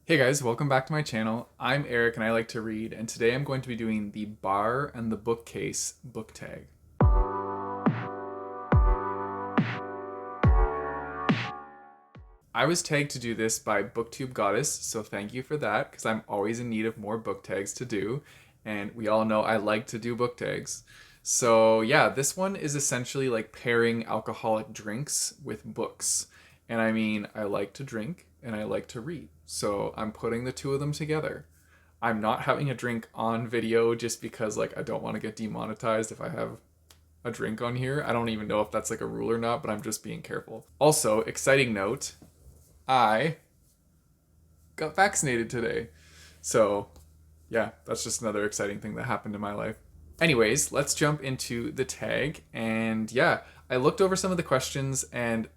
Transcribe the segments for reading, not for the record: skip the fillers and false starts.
Hey guys, welcome back to my channel. I'm Eric and I like to read, and today I'm going to be doing the Bar and the Bookcase book tag. I was tagged to do this by BookTube Goddess, so thank you for that, because I'm always in need of more book tags to do, and we all know I like to do book tags. So yeah, this one is essentially like pairing alcoholic drinks with books. And I mean, I like to drink and I like to read, so I'm putting the two of them together. I'm not having a drink on video just because like I don't want to get demonetized if I have a drink on here. I don't even know if that's like a rule or not, but I'm just being careful. Also, exciting note, I got vaccinated today. So, yeah, that's just another exciting thing that happened in my life. Anyways, let's jump into the tag. And yeah, I looked over some of the questions and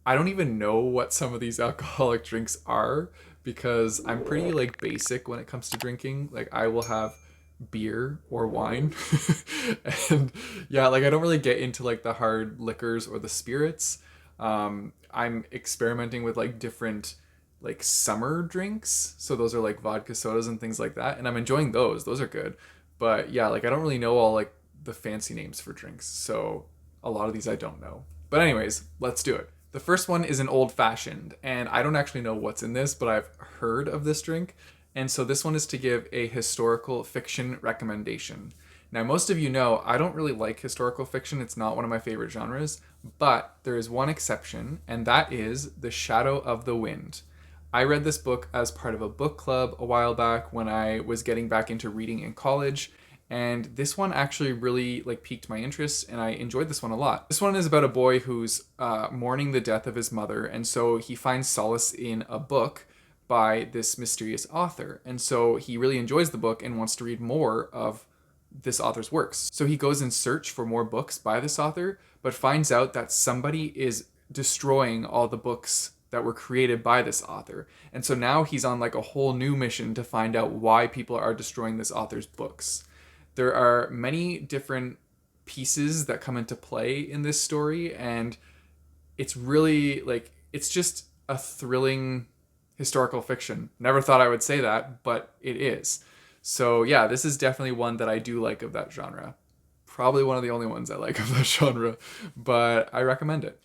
I don't even know what some of these alcoholic drinks are because I'm pretty like basic when it comes to drinking. Like I will have beer or wine. And yeah, like I don't really get into like the hard liquors or the spirits. I'm experimenting with like different like summer drinks. So those are like vodka sodas and things like that. And I'm enjoying those. Those are good. But yeah, like I don't really know all like the fancy names for drinks. So a lot of these I don't know. But anyways, let's do it. The first one is an old fashioned, and I don't actually know what's in this, but I've heard of this drink. And so this one is to give a historical fiction recommendation. Now, most of you know I don't really like historical fiction. It's not one of my favorite genres, but there is one exception, and that is The Shadow of the Wind. I read this book as part of a book club a while back when I was getting back into reading in college, and this one actually really like piqued my interest and I enjoyed this one a lot. This one is about a boy who's mourning the death of his mother, and so he finds solace in a book by this mysterious author, and so he really enjoys the book and wants to read more of this author's works. So he goes in search for more books by this author, but finds out that somebody is destroying all the books that were created by this author. And so now he's on like a whole new mission to find out why people are destroying this author's books. There are many different pieces that come into play in this story, and it's really like it's just a thrilling historical fiction. Never thought I would say that, but it is. So yeah, this is definitely one that I do like of that genre. Probably one of the only ones I like of that genre, but I recommend it.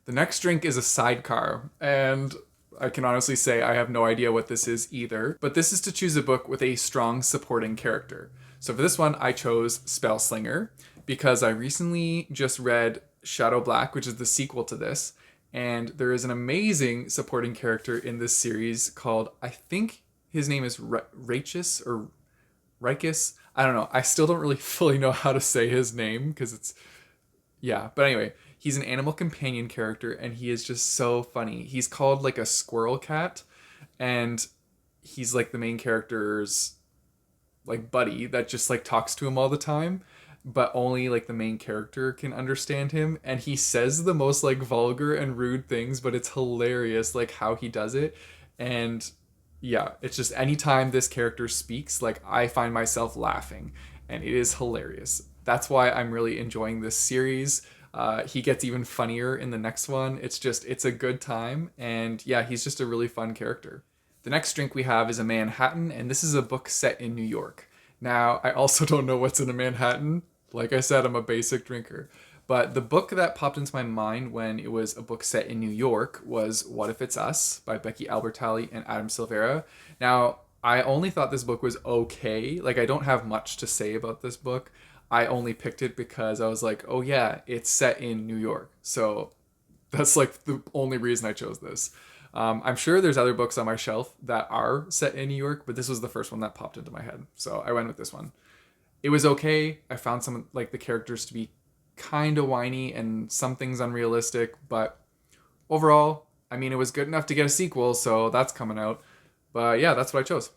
The next drink is a Sidecar, and I can honestly say I have no idea what this is either, but this is to choose a book with a strong supporting character. So for this one, I chose Spellslinger because I recently just read Shadow Black, which is the sequel to this, and there is an amazing supporting character in this series called, I think his name is Rachis or Rikus. I don't know. I still don't really fully know how to say his name because it's, yeah. But anyway, he's an animal companion character and he is just so funny. He's called like a squirrel cat, and he's like the main character's like buddy that just like talks to him all the time, but only like the main character can understand him, and he says the most like vulgar and rude things, but it's hilarious like how he does it. And yeah, it's just anytime this character speaks, like I find myself laughing, and it is hilarious. That's why I'm really enjoying this series. He gets even funnier in the next one. It's a good time, and yeah, he's just a really fun character. The next drink we have is a Manhattan, and this is a book set in New York. Now, I also don't know what's in a Manhattan. Like I said, I'm a basic drinker. But the book that popped into my mind when it was a book set in New York was What If It's Us by Becky Albertalli and Adam Silvera. Now, I only thought this book was okay. Like, I don't have much to say about this book. I only picked it because I was like, oh yeah, it's set in New York. So that's like the only reason I chose this. I'm sure there's other books on my shelf that are set in New York, but this was the first one that popped into my head. So I went with this one. It was okay. I found some like the characters to be kind of whiny and some things unrealistic, but overall, I mean, it was good enough to get a sequel, so that's coming out. But yeah, that's what I chose.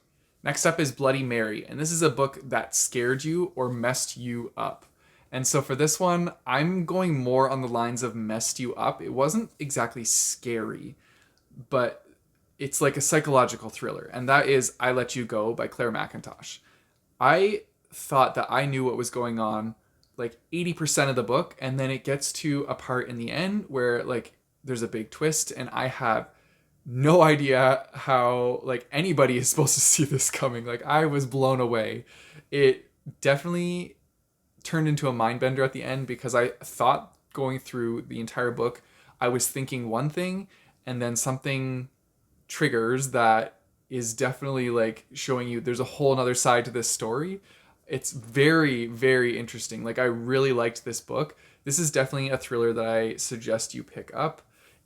Next up is Bloody Mary, and this is a book that scared you or messed you up. And so for this one, I'm going more on the lines of messed you up. It wasn't exactly scary, but it's like a psychological thriller, and that is I Let You Go by Claire McIntosh. I thought that I knew what was going on like 80% of the book, and then it gets to a part in the end where like there's a big twist, and I have no idea how like anybody is supposed to see this coming. Like I was blown away. It definitely turned into a mind bender at the end because I thought going through the entire book, I was thinking one thing and then something triggers that is definitely like showing you there's a whole another side to this story. It's very, very interesting. Like I really liked this book. This is definitely a thriller that I suggest you pick up.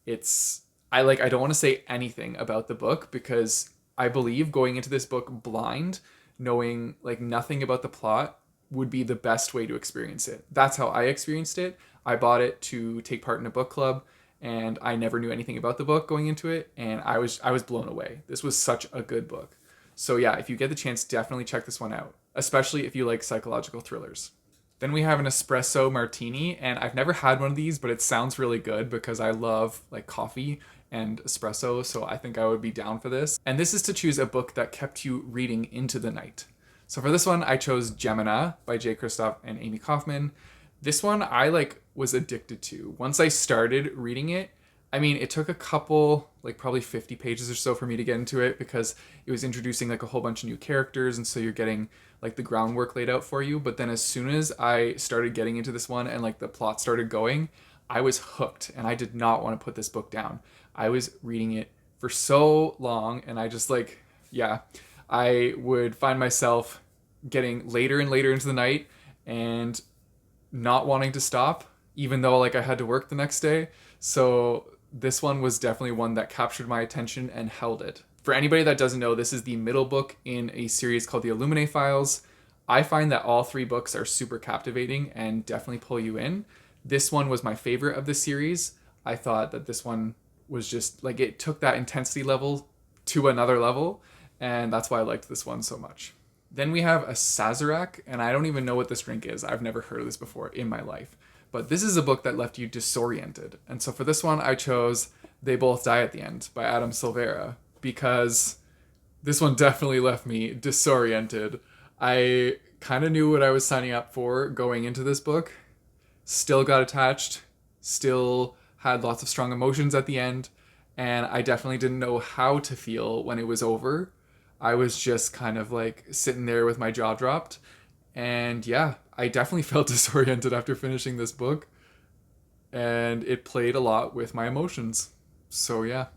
It's I don't want to say anything about the book because I believe going into this book blind, knowing like nothing about the plot would be the best way to experience it. That's how I experienced it. I bought it to take part in a book club and I never knew anything about the book going into it and I was blown away. This was such a good book. So yeah, if you get the chance, definitely check this one out, especially if you like psychological thrillers. Then we have an espresso martini, and I've never had one of these, but it sounds really good because I love like coffee and espresso, so I think I would be down for this. And this is to choose a book that kept you reading into the night. So for this one, I chose Gemina by Jay Kristoff and Amy Kaufman. This one I like was addicted to. Once I started reading it, I mean, it took a couple, like probably 50 pages or so for me to get into it because it was introducing like a whole bunch of new characters. And so you're getting like the groundwork laid out for you. But then as soon as I started getting into this one and like the plot started going, I was hooked and I did not want to put this book down. I was reading it for so long and I just like, yeah, I would find myself getting later and later into the night and not wanting to stop, even though like I had to work the next day. So this one was definitely one that captured my attention and held it. For anybody that doesn't know, this is the middle book in a series called the Illuminae Files. I find that all three books are super captivating and definitely pull you in. This one was my favorite of the series. I thought that this one was just like it took that intensity level to another level, and that's why I liked this one so much. Then we have a Sazerac, and I don't even know what this drink is. I've never heard of this before in my life. But this is a book that left you disoriented. And so for this one, I chose They Both Die at the End by Adam Silvera because this one definitely left me disoriented. I kind of knew what I was signing up for going into this book, still got attached, still had lots of strong emotions at the end, and I definitely didn't know how to feel when it was over. I was just kind of like sitting there with my jaw dropped. And yeah, I definitely felt disoriented after finishing this book. And it played a lot with my emotions. So yeah.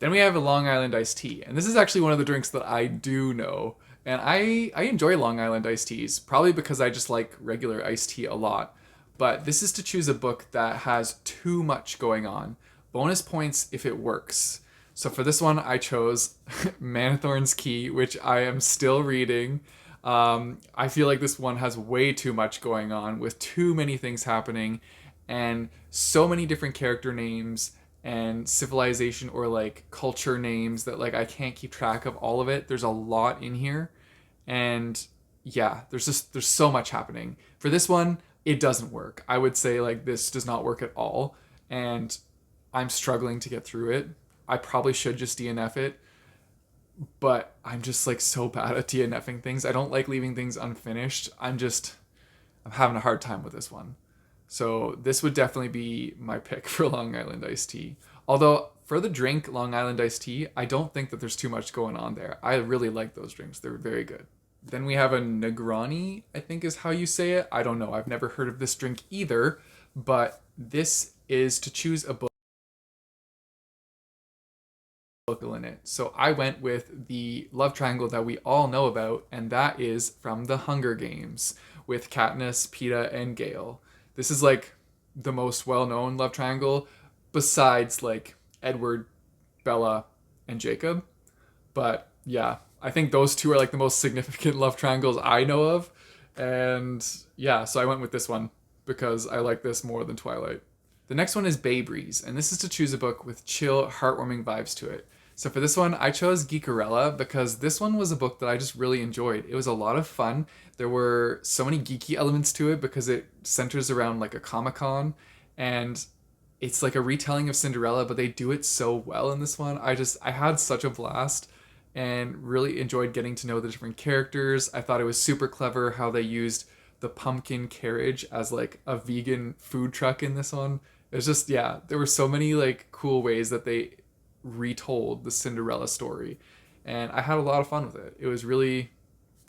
Then we have a Long Island iced tea. And this is actually one of the drinks that I do know. And I enjoy Long Island iced teas, probably because I just like regular iced tea a lot. But this is to choose a book that has too much going on. Bonus points if it works. So for this one, I chose Manthorn's Key, which I am still reading. I feel like this one has way too much going on with too many things happening and so many different character names and civilization or like culture names that like I can't keep track of all of it. There's a lot in here. And yeah, there's so much happening. For this one, it doesn't work. I would say like this does not work at all. And I'm struggling to get through it. I probably should just DNF it, but I'm just like so bad at DNFing things. I don't like leaving things unfinished. I'm having a hard time with this one. So this would definitely be my pick for Long Island iced tea. Although for the drink Long Island iced tea, I don't think that there's too much going on there. I really like those drinks. They're very good. Then we have a Negroni, I think is how you say it. I don't know. I've never heard of this drink either, but this is to choose a book in it. So I went with the love triangle that we all know about, and that is from The Hunger Games with Katniss, Peeta, and Gale. This is like the most well-known love triangle besides like Edward, Bella, and Jacob. But yeah, I think those two are like the most significant love triangles I know of. And yeah, so I went with this one because I like this more than Twilight. The next one is Bay Breeze, and this is to choose a book with chill, heartwarming vibes to it. So for this one, I chose Geekerella because this one was a book that I just really enjoyed. It was a lot of fun. There were so many geeky elements to it because it centers around like a Comic-Con, and it's like a retelling of Cinderella, but they do it so well in this one. I had such a blast and really enjoyed getting to know the different characters. I thought it was super clever how they used the pumpkin carriage as like a vegan food truck in this one. It's just, yeah, there were so many like cool ways that they retold the Cinderella story. And I had a lot of fun with it. It was really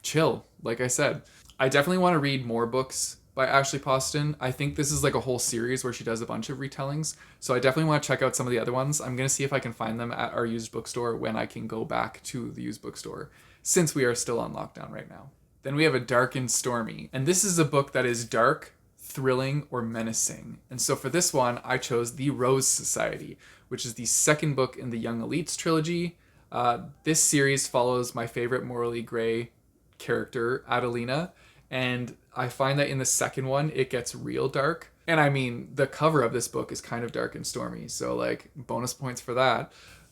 chill, like I said. I definitely want to read more books by Ashley Poston. I think this is like a whole series where she does a bunch of retellings. So I definitely want to check out some of the other ones. I'm going to see if I can find them at our used bookstore when I can go back to the used bookstore, since we are still on lockdown right now. Then we have A Dark and Stormy. And this is a book that is dark, thrilling, or menacing. And so for this one, I chose The Rose Society, which is the second book in the Young Elites trilogy. This series follows my favorite morally gray character, Adelina, and I find that in the second one, it gets real dark. And I mean, the cover of this book is kind of dark and stormy, so like bonus points for that.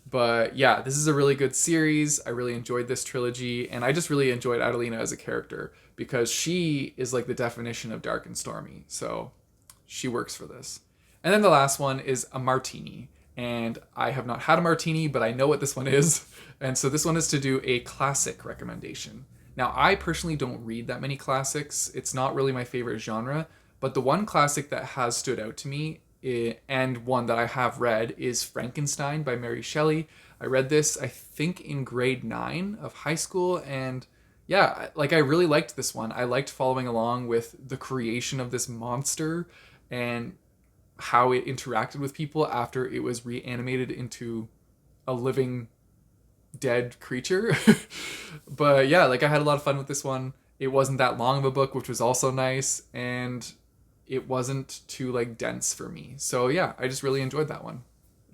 But yeah, this is a really good series. I really enjoyed this trilogy, and I just really enjoyed Adelina as a character because she is like the definition of dark and stormy. So she works for this. And then the last one is a martini. And I have not had a martini, but I know what this one is. And so this one is to do a classic recommendation. Now, I personally don't read that many classics. It's not really my favorite genre, but the one classic that has stood out to me and one that I have read is Frankenstein by Mary Shelley. I read this, I think, in grade 9 of high school, and yeah, like I really liked this one. I liked following along with the creation of this monster and how it interacted with people after it was reanimated into a living dead creature. But yeah, like I had a lot of fun with this one. It wasn't that long of a book, which was also nice, and it wasn't too like dense for me. So yeah, I just really enjoyed that one.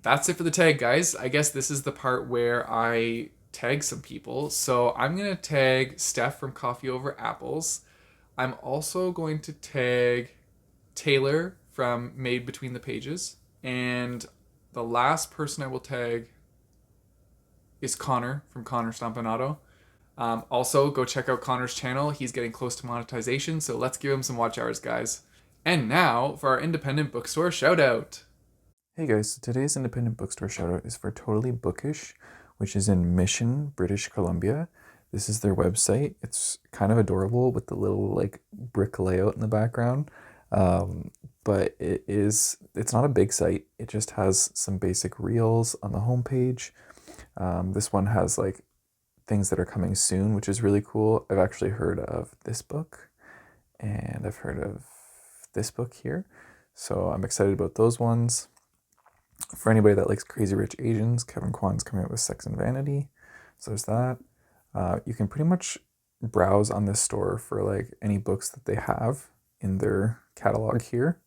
That's it for the tag, guys. I guess this is the part where I tag some people. So I'm gonna tag Steph from Coffee Over Apples. I'm also going to tag Taylor from Made Between the Pages. And the last person I will tag is Connor from Connor Stompanato. Also, go check out Connor's channel. He's getting close to monetization, so let's give him some watch hours, guys. And now for our independent bookstore shout out. Hey guys, so today's independent bookstore shout out is for Totally Bookish, which is in Mission, British Columbia. This is their website. It's kind of adorable with the little like brick layout in the background. But it's not a big site. It just has some basic reels on the homepage. This one has like things that are coming soon, which is really cool. I've actually heard of this book and I've heard of this book here. So I'm excited about those ones. For anybody that likes Crazy Rich Asians, Kevin Kwan's coming out with Sex and Vanity. So there's that. You can pretty much browse on this store for like any books that they have in their catalog here.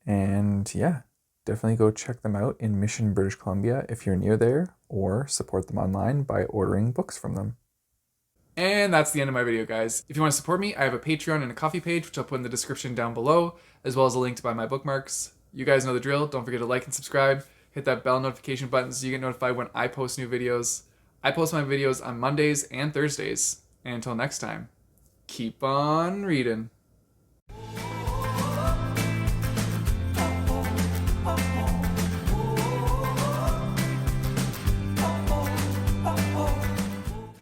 And yeah, definitely go check them out in Mission, British Columbia if you're near there, or support them online by ordering books from them. And that's the end of my video, guys. If you want to support me, I have a Patreon and a Coffee page, which I'll put in the description down below, as well as a link to buy my bookmarks. You guys know the drill. Don't forget to like and subscribe. Hit that bell notification button so you get notified when I post new videos. I post my videos on Mondays and Thursdays. And until next time, keep on reading.